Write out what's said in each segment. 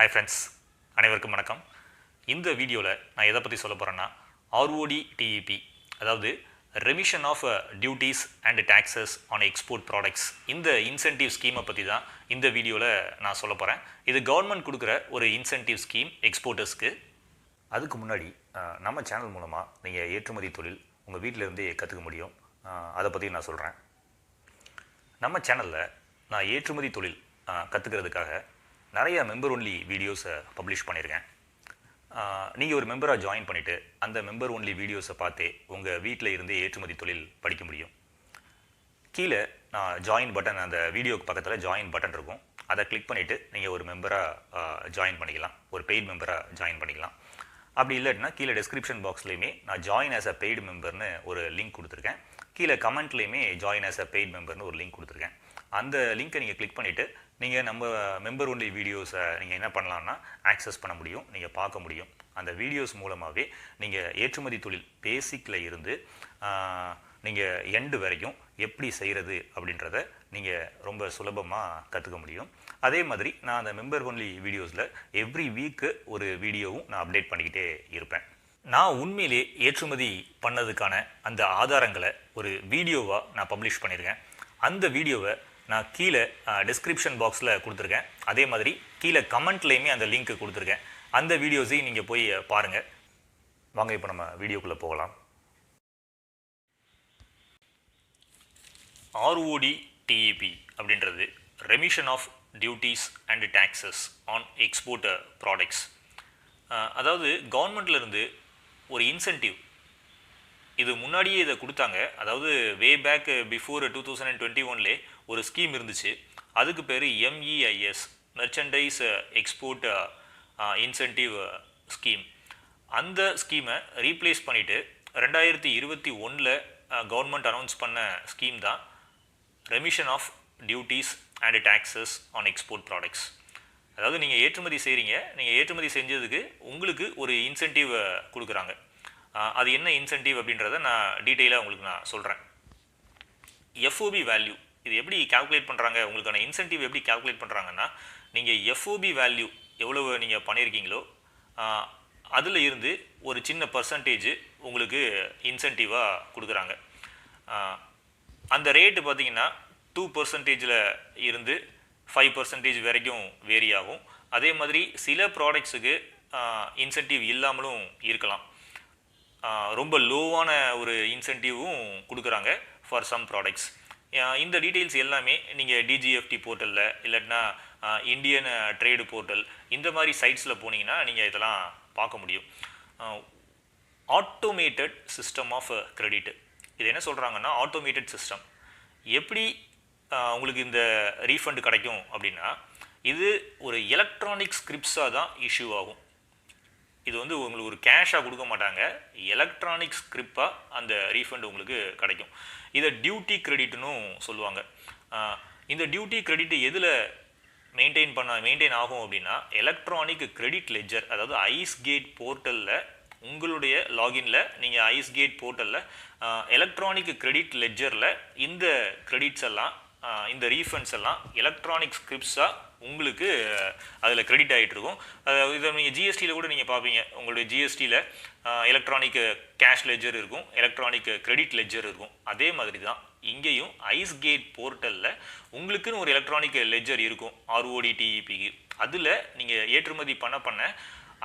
Hi friends, அனைவருக்கும் வணக்கம். இந்த வீடியோவில் நான் எதை பற்றி சொல்ல போகிறேன்னா RODTEP, அதாவது remission of duties and taxes on export products, இந்த இன்சென்டிவ் ஸ்கீமை பற்றி தான் இந்த வீடியோவில் நான் சொல்ல போகிறேன். இது கவர்மெண்ட் கொடுக்குற ஒரு இன்சென்டிவ் ஸ்கீம் எக்ஸ்போர்ட்டர்ஸ்க்கு. அதுக்கு முன்னாடி நம்ம சேனல் மூலமாக நீங்கள் ஏற்றுமதி தொழில் உங்கள் வீட்டில் இருந்தே கற்றுக்க முடியும். அதை பற்றி நான் சொல்கிறேன். நம்ம சேனலில் நான் ஏற்றுமதி தொழில் கற்றுக்கிறதுக்காக நிறைய மெம்பர் ஒன்லி வீடியோஸை பப்ளிஷ் பண்ணியிருக்கேன். நீங்கள் ஒரு மெம்பராக ஜாயின் பண்ணிவிட்டு அந்த மெம்பர் ஒன்லி வீடியோஸை பார்த்தே உங்கள் வீட்டில் இருந்தே ஏற்றுமதி தொழில் படிக்க முடியும். கீழே நான் ஜாயின் பட்டன், அந்த வீடியோக்கு பக்கத்தில் ஜாயின் பட்டன் இருக்கும். அதை கிளிக் பண்ணிவிட்டு நீங்கள் ஒரு மெம்பராக ஜாயின் பண்ணிக்கலாம், ஒரு பெய்ட் மெம்பராக ஜாயின் பண்ணிக்கலாம். அப்படி இல்லைன்னா கீழே டிஸ்கிரிப்ஷன் பாக்ஸ்லேயுமே நான் ஜாயின் ஆஸ் அ பெய்டு மெம்பர்னு ஒரு லிங்க் கொடுத்துருக்கேன். கீழே கமெண்ட்லேயுமே ஜாயின் ஆஸ் அ பெய்ட் மெம்பர்னு ஒரு லிங்க் கொடுத்துருக்கேன். அந்த லிங்க்கை நீங்கள் கிளிக் பண்ணிவிட்டு நீங்கள் நம்ம மெம்பர் ஒன்லி வீடியோஸை நீங்கள் என்ன பண்ணலான்னா ஆக்சஸ் பண்ண முடியும், நீங்கள் பார்க்க முடியும். அந்த வீடியோஸ் மூலமாகவே நீங்கள் ஏற்றுமதி தொழில் பேசிக்கில் இருந்து நீங்கள் எண்டு வரைக்கும் எப்படி செய்கிறது அப்படின்றத நீங்கள் ரொம்ப சுலபமாக கற்றுக்க முடியும். அதே மாதிரி நான் அந்த மெம்பர் ஒன்லி வீடியோஸில் எவ்ரி வீக்கு ஒரு வீடியோவும் நான் அப்டேட் பண்ணிக்கிட்டே இருப்பேன். நான் உண்மையிலே ஏற்றுமதி பண்ணதுக்கான அந்த ஆதாரங்களை ஒரு வீடியோவாக நான் பப்ளிஷ் பண்ணியிருக்கேன். அந்த வீடியோவை நான் கீழே டிஸ்கிரிப்ஷன் பாக்ஸில் கொடுத்துருக்கேன். அதே மாதிரி கீழே கமெண்ட்லேயுமே அந்த லிங்க் கொடுத்துருக்கேன். அந்த வீடியோஸையும் நீங்கள் போய் பாருங்கள். வாங்க இப்போ நம்ம வீடியோக்குள்ளே போகலாம். RODTEP அப்படின்றது remission of duties and taxes on export products. அதாவது கவர்மெண்ட்லேருந்து ஒரு இன்சென்டிவ், இது முன்னாடியே இதை கொடுத்தாங்க. அதாவது வே பேக் பிஃபோர் 2021 ஒரு ஸ்கீம் இருந்துச்சு. அதுக்கு பேர் MEIS, merchandise export incentive scheme. அந்த ஸ்கீமை ரீப்ளேஸ் பண்ணிவிட்டு 2021 கவர்மெண்ட் அனௌன்ஸ் பண்ண ஸ்கீம் தான் remission of duties and taxes on export products. அதாவது நீங்கள் ஏற்றுமதி செய்கிறீங்க, நீங்கள் ஏற்றுமதி செஞ்சதுக்கு உங்களுக்கு ஒரு இன்சென்டிவ் கொடுக்குறாங்க. அது என்ன இன்சென்டிவ் அப்படின்றத நான் டீட்டெயிலாக உங்களுக்கு நான் சொல்கிறேன். FOB வேல்யூ, இது எப்படி கால்குலேட் பண்ணுறாங்க, உங்களுக்கான இன்சென்டிவ் எப்படி கால்குலேட் பண்ணுறாங்கன்னா, நீங்கள் FOB வேல்யூ எவ்வளவு நீங்கள் பண்ணியிருக்கீங்களோ அதில் இருந்து ஒரு சின்ன பர்சன்டேஜ் உங்களுக்கு இன்சென்டிவாக கொடுக்குறாங்க. அந்த ரேட்டு பார்த்திங்கன்னா 2% இருந்து 5% வரைக்கும் வேரி ஆகும். அதே மாதிரி சில ப்ராடக்ட்ஸுக்கு இன்சென்டிவ் இல்லாமலும் இருக்கலாம். ரொம்ப லோவான ஒரு இன்சென்டிவும் கொடுக்குறாங்க ஃபார் சம் ப்ராடக்ட்ஸ். இந்த டீட்டெயில்ஸ் எல்லாமே நீங்கள் DGFT போர்ட்டலில் இல்லாட்டினா இந்தியன் ட்ரேடு போர்ட்டல் இந்த மாதிரி சைட்ஸில் போனீங்கன்னா நீங்கள் இதெல்லாம் பார்க்க முடியும். ஆட்டோமேட்டட் சிஸ்டம் ஆஃப் கிரெடிட், இது என்ன சொல்கிறாங்கன்னா ஆட்டோமேட்டட் சிஸ்டம். எப்படி உங்களுக்கு இந்த ரீஃபண்ட் கிடைக்கும் அப்படின்னா, இது ஒரு எலக்ட்ரானிக் ஸ்கிரிப்ட்ஸாக தான் இஷ்யூ ஆகும். இது வந்து உங்களுக்கு ஒரு கேஷாக கொடுக்க மாட்டாங்க, எலக்ட்ரானிக் ஸ்கிரிப்டாக அந்த ரீஃபண்ட் உங்களுக்கு கிடைக்கும். இதை டியூட்டி கிரெடிட்னு சொல்லுவாங்க. இந்த டியூட்டி கிரெடிட் எதில் மெயின்டைன் ஆகும் அப்படின்னா, எலக்ட்ரானிக் கிரெடிட் லெட்ஜர், அதாவது ஐஸ்கேட் போர்ட்டலில் உங்களுடைய லாகின்ல நீங்கள் ஐஸ்கேட் போர்ட்டலில் எலக்ட்ரானிக் கிரெடிட் லெட்ஜரில் இந்த கிரெடிட்ஸ் எல்லாம், இந்த ரீஃபண்ட்ஸ் எல்லாம் எலக்ட்ரானிக் ஸ்கிரிப்ட்ஸாக உங்களுக்கு அதில் கிரெடிட் ஆகிட்டு இருக்கும். இதை நீங்கள் ஜிஎஸ்டியில் கூட நீங்கள் பார்ப்பீங்க. உங்களுடைய ஜிஎஸ்டியில் எலக்ட்ரானிக் கேஷ் லெட்ஜர் இருக்கும், எலக்ட்ரானிக் கிரெடிட் லெட்ஜர் இருக்கும். அதே மாதிரி தான் இங்கேயும் ஐஸ்கேட் போர்ட்டலில் உங்களுக்குன்னு ஒரு எலக்ட்ரானிக் லெட்ஜர் இருக்கும் RODTEPக்கு. அதில் நீங்கள் ஏற்றுமதி பண்ண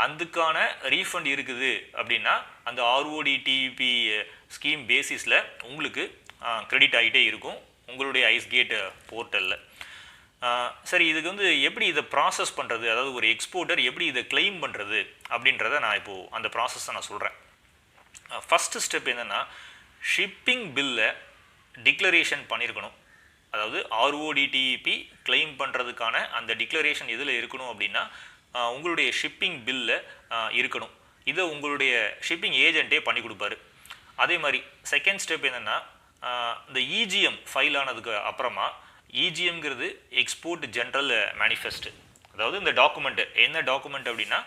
அதுக்கான ரீஃபண்ட் இருக்குது அப்படின்னா அந்த RODTEP ஸ்கீம் பேசிஸில் உங்களுக்கு கிரெடிட் ஆகிட்டே இருக்கும் உங்களுடைய ஐஸ்கேட் போர்ட்டலில். சரி, இதுக்கு வந்து எப்படி இதை ப்ராசஸ் பண்ணுறது, அதாவது ஒரு எக்ஸ்போர்ட்டர் எப்படி இதை கிளைம் பண்ணுறது அப்படின்றத நான் இப்போது அந்த ப்ராசஸை நான் சொல்கிறேன். ஃபஸ்ட்டு ஸ்டெப் என்னென்னா, ஷிப்பிங் பில்லை டிக்ளரேஷன் பண்ணியிருக்கணும். அதாவது RODTEP கிளைம் பண்ணுறதுக்கான அந்த டிக்ளரேஷன் எதில் இருக்கணும் அப்படின்னா, உங்களுடைய ஷிப்பிங் பில்லில் இருக்கணும். இதை உங்களுடைய ஷிப்பிங் ஏஜென்ட்டே பண்ணி கொடுப்பாரு. அதே மாதிரி செகண்ட் ஸ்டெப் என்னென்னா, இந்த EGM ஃபைல் ஆனதுக்கு அப்புறமா, EGMங்கிறது எக்ஸ்போர்ட் ஜென்ரல் மேனிஃபெஸ்ட். அதாவது இந்த டாக்குமெண்ட்டு என்ன டாக்குமெண்ட் அப்படின்னா,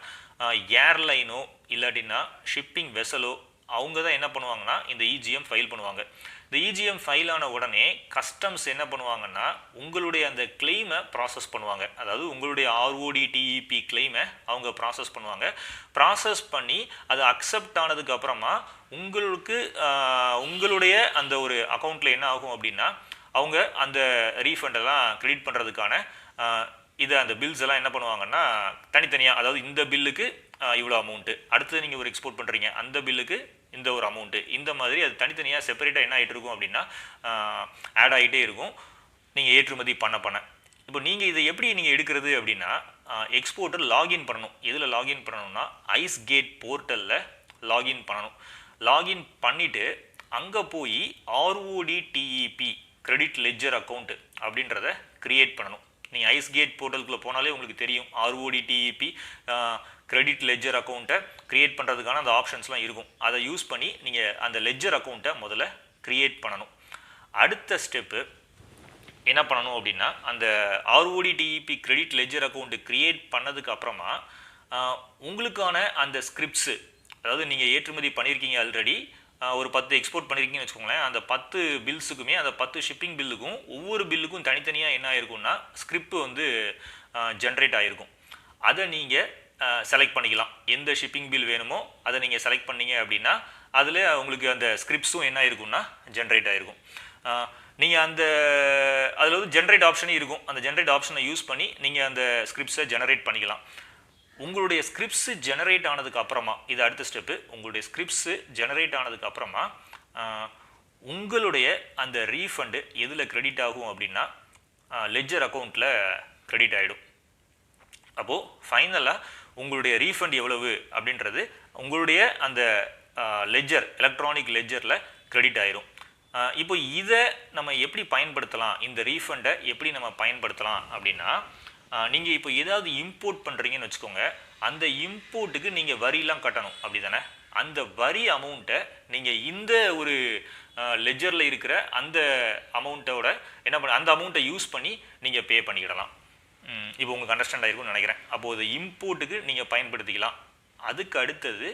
ஏர்லைனோ இல்லாட்டினா ஷிப்பிங் வெசலோ அவங்க தான் என்ன பண்ணுவாங்கன்னா இந்த EGM ஃபைல் பண்ணுவாங்க. இந்த இஜிஎம் ஃபைல் ஆன உடனே கஸ்டம்ஸ் என்ன பண்ணுவாங்கன்னா உங்களுடைய அந்த கிளைமை ப்ராசஸ் பண்ணுவாங்க. அதாவது உங்களுடைய ஆர்ஓடிடிஇபி கிளைமை அவங்க ப்ராசஸ் பண்ணுவாங்க. ப்ராசஸ் பண்ணி அது அக்செப்ட் ஆனதுக்கு அப்புறமா உங்களுடைய அந்த ஒரு அக்கௌண்ட்டில் என்ன ஆகும் அப்படின்னா அவங்க அந்த ரீஃபண்டெல்லாம் கிரெடிட் பண்ணுறதுக்கான இதை அந்த பில்ஸ் எல்லாம் என்ன பண்ணுவாங்கன்னா தனித்தனியாக, அதாவது இந்த பில்லுக்கு இவ்வளோ அமௌண்ட்டு, அடுத்தது நீங்கள் ஒரு எக்ஸ்போர்ட் பண்ணுறீங்க அந்த பில்லுக்கு இந்த ஒரு அமௌண்ட்டு, இந்த மாதிரி அது தனித்தனியாக செப்பரேட்டாக என்ன ஆகிட்டு இருக்கும் அப்படின்னா ஆட் ஆகிட்டே இருக்கும் நீங்கள் ஏற்றுமதி பண்ண. இப்போ நீங்கள் இதை எப்படி நீங்கள் எடுக்கிறது அப்படின்னா எக்ஸ்போர்ட்டர் லாகின் பண்ணணும். எதில் லாகின் பண்ணணும்னா ஐஸ் கேட் போர்ட்டலில் லாகின் பண்ணணும். லாகின் பண்ணிவிட்டு அங்கே போய் ஆர்ஓடிடிஇபி கிரெடிட் லெட்ஜர் அக்கௌண்ட் அப்படின்றத கிரியேட் பண்ணணும். நீங்கள் ஐஸ் கேட் போர்ட்டலுக்குள்ளே போனாலே உங்களுக்கு தெரியும் ஆர்ஓடிடிஇபி கிரெடிட் லெட்ஜர் அக்கௌண்ட்டை க்ரியேட் பண்ணுறதுக்கான அந்த ஆப்ஷன்ஸ்லாம் இருக்கும். அதை யூஸ் பண்ணி நீங்கள் அந்த லெட்ஜர் அக்கௌண்ட்டை முதல்ல க்ரியேட் பண்ணணும். அடுத்த ஸ்டெப்பு என்ன பண்ணணும் அப்படின்னா அந்த ஆர்ஓடிடிஇபி கிரெடிட் லெட்ஜர் அக்கௌண்ட்டு க்ரியேட் பண்ணதுக்கு அப்புறமா உங்களுக்கான அந்த ஸ்கிரிப்ட்ஸு, அதாவது நீங்கள் ஏற்றுமதி பண்ணியிருக்கீங்க ஆல்ரெடி ஒரு 10 எக்ஸ்போர்ட் பண்ணியிருக்கீங்கன்னு வச்சுக்கோங்களேன், அந்த 10 பில்ஸுக்குமே அந்த 10 ஷிப்பிங் பில்லுக்கும் ஒவ்வொரு பில்லுக்கும் தனித்தனியாக என்ன ஆயிருக்கும்னா ஸ்கிரிப்ட் வந்து ஜென்ரேட் ஆகிருக்கும். அதை நீங்கள் செலக்ட் பண்ணிக்கலாம். எந்த ஷிப்பிங் பில் வேணுமோ அதை நீங்கள் செலக்ட் பண்ணீங்க அப்படின்னா அதில் உங்களுக்கு அந்த ஸ்கிரிப்ட்ஸும் என்ன இருக்கும்னா ஜென்ரேட் ஆகிருக்கும். நீங்கள் அதில் வந்து ஜென்ரேட் ஆப்ஷனும் இருக்கும். அந்த ஜென்ரேட் ஆப்ஷனை யூஸ் பண்ணி நீங்கள் அந்த ஸ்கிரிப்ட்ஸை ஜெனரேட் பண்ணிக்கலாம். உங்களுடைய ஸ்கிரிப்ட்ஸு ஜெனரேட் ஆனதுக்கு அப்புறமா, இது அடுத்த ஸ்டெப்பு, உங்களுடைய ஸ்கிரிப்ட்ஸு ஜெனரேட் ஆனதுக்கு அப்புறமா உங்களுடைய அந்த ரீஃபண்டு எதில் கிரெடிட் ஆகும் அப்படின்னா லெட்ஜர் அக்கௌண்ட்டில் கிரெடிட் ஆகிடும். அப்போது ஃபைனலாக உங்களுடைய ரீஃபண்ட் எவ்வளவு அப்படின்றது உங்களுடைய அந்த லெட்ஜர், எலக்ட்ரானிக் லெட்ஜரில் கிரெடிட் ஆயிரும். இப்போ இதை நம்ம எப்படி பயன்படுத்தலாம், இந்த ரீஃபண்டை எப்படி நம்ம பயன்படுத்தலாம் அப்படின்னா நீங்கள் இப்போ ஏதாவது இம்போர்ட் பண்ணுறீங்கன்னு வச்சுக்கோங்க, அந்த இம்போர்ட்டுக்கு நீங்கள் வரிலாம் கட்டணும் அப்படி தானே. அந்த வரி அமௌண்ட்டை நீங்கள் இந்த ஒரு லெட்ஜரில் இருக்கிற அந்த அமௌண்ட்டோட அந்த அமௌண்ட்டை யூஸ் பண்ணி நீங்கள் பே பண்ணிக்கிடலாம். இப்போ உங்களுக்கு அண்டர்ஸ்டாண்ட் ஆகிருக்கும்னு நினைக்கிறேன். அப்போது இம்போர்ட்டுக்கு நீங்கள் பயன்படுத்திக்கலாம். அதுக்கு அடுத்தது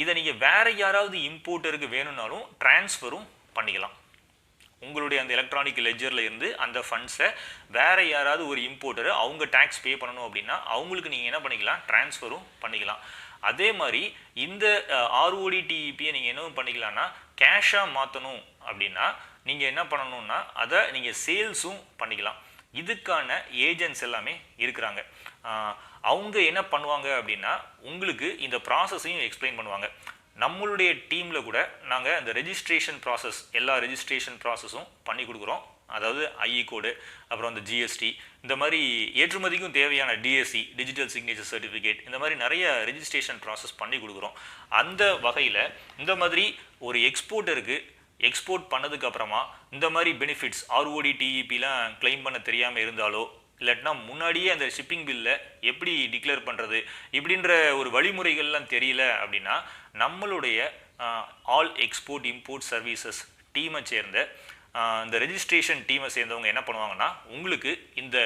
இதை நீங்கள் வேறு யாராவது இம்போர்ட்டருக்கு வேணும்னாலும் ட்ரான்ஸ்ஃபரும் பண்ணிக்கலாம். உங்களுடைய அந்த எலக்ட்ரானிக் லெட்ஜரில் இருந்து அந்த ஃபண்ட்ஸை வேறு யாராவது ஒரு இம்போர்ட்டர் அவங்க டேக்ஸ் பே பண்ணணும் அப்படின்னா அவங்களுக்கு நீங்கள் என்ன பண்ணிக்கலாம், ட்ரான்ஸ்ஃபரும் பண்ணிக்கலாம். அதே மாதிரி இந்த ஆர்ஓடிடிஇபியை நீங்கள் என்ன பண்ணிக்கலாம்னா கேஷாக மாற்றணும் அப்படின்னா நீங்கள் என்ன பண்ணணும்னா அதை நீங்கள் சேல்ஸும் பண்ணிக்கலாம். இதுக்கான ஏஜென்ட்ஸ் எல்லாமே இருக்கிறாங்க. அவங்க என்ன பண்ணுவாங்க அப்படின்னா உங்களுக்கு இந்த ப்ராசஸையும் எக்ஸ்பிளைன் பண்ணுவாங்க. நம்மளுடைய டீமில் கூட நாங்கள் அந்த ரெஜிஸ்ட்ரேஷன் ப்ராசஸ், எல்லா ரெஜிஸ்ட்ரேஷன் ப்ராசஸும் பண்ணி கொடுக்குறோம். அதாவது ஐஇ கோடு, அப்புறம் அந்த ஜிஎஸ்டி, இந்த மாதிரி ஏற்றுமதிக்கும் தேவையான டிஎஸ்சி, டிஜிட்டல் சிக்னேச்சர் சர்டிஃபிகேட், இந்த மாதிரி நிறைய ரெஜிஸ்ட்ரேஷன் ப்ராசஸ் பண்ணி கொடுக்குறோம். அந்த வகையில் இந்த மாதிரி ஒரு எக்ஸ்போர்ட்டருக்கு எக்ஸ்போர்ட் பண்ணதுக்கு அப்புறமா இந்த மாதிரி பெனிஃபிட்ஸ் ஆர்ஓடிடிஇபிலாம் கிளைம் பண்ண தெரியாமல் இருந்தாலோ இல்லாட்டினா முன்னாடியே அந்த ஷிப்பிங் பில்லை எப்படி டிக்ளேர் பண்ணுறது இப்படின்ற ஒரு வழிமுறைகள்லாம் தெரியல அப்படின்னா நம்மளுடைய ஆல் எக்ஸ்போர்ட் இம்போர்ட் சர்வீசஸ் டீமை சேர்ந்த இந்த ரெஜிஸ்ட்ரேஷன் டீமை சேர்ந்தவங்க என்ன பண்ணுவாங்கன்னா உங்களுக்கு இந்த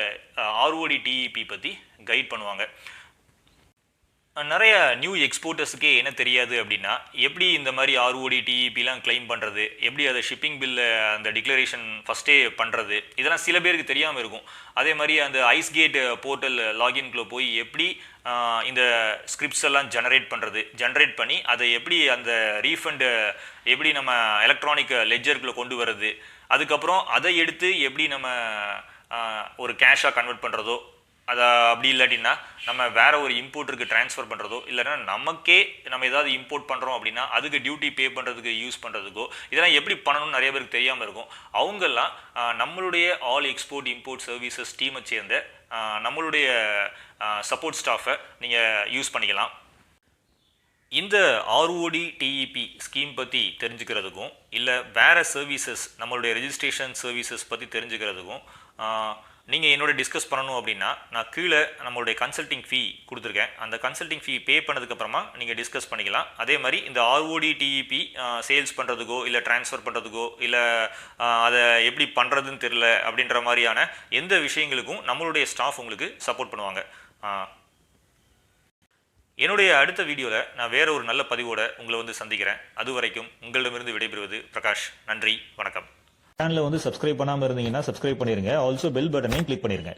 ஆர்ஓடிடிஇபி பற்றி கைட் பண்ணுவாங்க. நிறைய நியூ எக்ஸ்போர்ட்டர்ஸுக்கே என்ன தெரியாது அப்படின்னா எப்படி இந்த மாதிரி ஆர்ஓடிடிஇபிலாம் கிளைம் பண்ணுறது, எப்படி அதை ஷிப்பிங் பில்லை அந்த டிக்ளரேஷன் ஃபஸ்ட்டே பண்ணுறது, இதெல்லாம் சில பேருக்கு தெரியாமல் இருக்கும். அதே மாதிரி அந்த ஐஸ் கேட் போர்ட்டல் லாகின்குள்ளே போய் எப்படி இந்த ஸ்கிரிப்ட்ஸ் எல்லாம் ஜெனரேட் பண்ணி அதை எப்படி அந்த ரீஃபண்டு எப்படி நம்ம எலக்ட்ரானிக் லெட்ஜருக்குள்ளே கொண்டு வர்றது, அதுக்கப்புறம் அதை எடுத்து எப்படி நம்ம ஒரு கேஷாக கன்வெர்ட் பண்ணுறதோ, அதை அப்படி இல்லாட்டின்னா நம்ம வேறு ஒரு இம்போர்ட்டருக்கு ட்ரான்ஸ்ஃபர் பண்ணுறதோ, இல்லைன்னா நமக்கே நம்ம ஏதாவது இம்போர்ட் பண்ணுறோம் அப்படின்னா அதுக்கு டியூட்டி பே பண்ணுறதுக்கு யூஸ் பண்ணுறதுக்கோ, இதெல்லாம் எப்படி பண்ணணும்னு நிறைய பேருக்கு தெரியாமல் இருக்கும். அவங்கெல்லாம் நம்மளுடைய ஆல் எக்ஸ்போர்ட் இம்போர்ட் சர்வீசஸ் டீமை சேர்ந்த நம்மளுடைய சப்போர்ட் ஸ்டாஃபை நீங்கள் யூஸ் பண்ணிக்கலாம். இந்த ஆர்ஓடிடிஇபி ஸ்கீம் பற்றி தெரிஞ்சுக்கிறதுக்கும் இல்லை வேறு சர்வீசஸ் நம்மளுடைய ரெஜிஸ்ட்ரேஷன் சர்வீசஸ் பற்றி தெரிஞ்சுக்கிறதுக்கும் நீங்கள் என்னோட டிஸ்கஸ் பண்ணணும் அப்படின்னா நான் கீழே நம்மளுடைய கன்சல்டிங் ஃபீ கொடுத்துருக்கேன். அந்த கன்சல்டிங் ஃபீ பே பண்ணதுக்கப்புறமா நீங்கள் டிஸ்கஸ் பண்ணிக்கலாம். அதே மாதிரி இந்த ஆர்ஓடிடிஇபி சேல்ஸ் பண்ணுறதுக்கோ இல்லை ட்ரான்ஸ்ஃபர் பண்ணுறதுக்கோ இல்லை அதை எப்படி பண்ணுறதுன்னு தெரியல அப்படின்ற மாதிரியான எந்த விஷயங்களுக்கும் நம்மளுடைய ஸ்டாஃப் உங்களுக்கு சப்போர்ட் பண்ணுவாங்க. என்னுடைய அடுத்த வீடியோவில் நான் வேற ஒரு நல்ல பதிவோட உங்களை வந்து சந்திக்கிறேன். அது வரைக்கும் உங்களிடமிருந்து விடைபெறுவது பிரகாஷ். நன்றி, வணக்கம். சேனலை வந்து சப்ஸ்கிரைப் பண்ணாமல் இருந்தீங்கன்னா சப்ஸ்கிரைப் பண்ணிருங்க. ஆல்சோ பெல் பட்டனையும் கிளிக் பண்ணிருங்க.